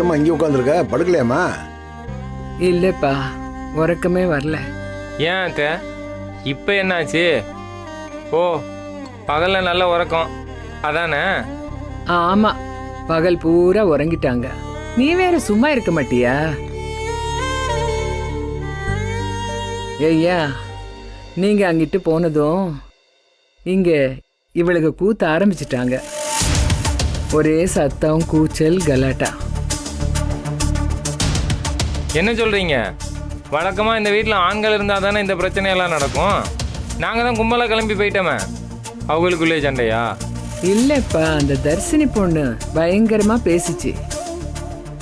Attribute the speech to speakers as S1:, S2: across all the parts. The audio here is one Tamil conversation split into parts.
S1: என்னம்மா இங்கே உட்காந்துருக்க, படுக்கலையாம்மா?
S2: இல்லப்பா, உறக்கமே வரல.
S3: ஏன் அத்தை, இப்போ என்னாச்சு? ஓ, பகலில் நல்ல உறக்கம் அதானே?
S2: ஆமா, பகல் பூரா உறங்கிட்டாங்க. நீ வேற சும்மா இருக்க மாட்டியா? ஐயா, நீங்க அங்கிட்டு போனதும் இங்க இவளுக்கு கூத்த ஆரம்பிச்சிட்டாங்க. ஒரே சத்தம், கூச்சல், கலாட்டா.
S3: என்ன சொல்கிறீங்க? வழக்கமாக இந்த வீட்டில் ஆண்கள் இருந்தால் தானே இந்த பிரச்சனையெல்லாம் நடக்கும். நாங்கள் தான் கும்பலாக கிளம்பி போயிட்டோமே, அவங்களுக்குள்ளே சண்டையா?
S2: இல்லப்பா, அந்த தர்ஷினி பொண்ணு பயங்கரமா பேசிச்சு.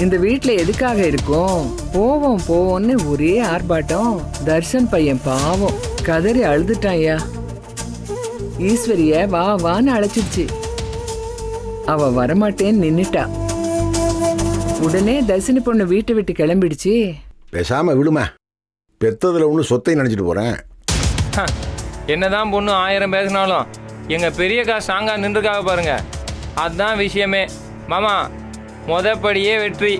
S2: இந்த வீட்ல எதுக்காக இருக்கும், போவோம் போவோம்னு ஒரே ஆர்ப்பாட்டம். தர்ஷன் பையன் பாவம் கதறி அழுதுட்டான்யா. ஈஸ்வரிய வா வான்னு அழைச்சிடுச்சு. அவ வரமாட்டேன்னு நின்னுட்டா. உடனே தர்ஷினி பொண்ணு வீட்டை விட்டு கிளம்பிடுச்சு.
S1: பேசாம விடுமா, பெத்ததுல ஒன்று சொத்தை நினைச்சிட்டு போறேன்.
S3: என்னதான் பொண்ணு 1000 பேசினாலும் எங்கள் பெரியக்கா ஸ்ட்ராங்காக நின்றுக்காக பாருங்க, அதுதான் விஷயமே. மாமா, மொதப்படியே வெற்றி.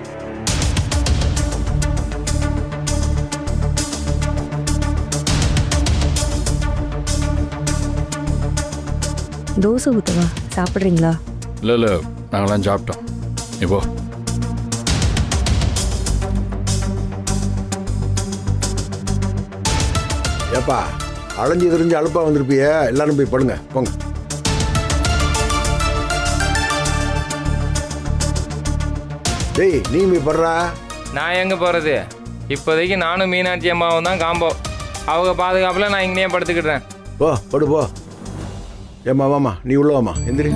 S4: தோசை ஊற்றவா, சாப்பிட்றீங்களா?
S5: இல்லை இல்லை, நாங்களாம் சாப்பிட்டோம். இப்போ
S1: ஏப்பா, அலைஞ்சு தெரிஞ்சு அழுப்பா வந்திருப்பிய, எல்லாரும் போய் படுங்க போங்க. டேய், நீ போய் படுறா.
S3: நான் எங்கே போகிறது? இப்போதைக்கு நானும் மீனாட்சி அம்மாவும் தான் காம்போ. அவங்க பாதுகாப்பில் நான் இங்கேயே படுத்துக்கிடுறேன்.
S1: போ படு போ. ஏம்மா வாமா, நீ உள்ள வாமா, எந்திரி.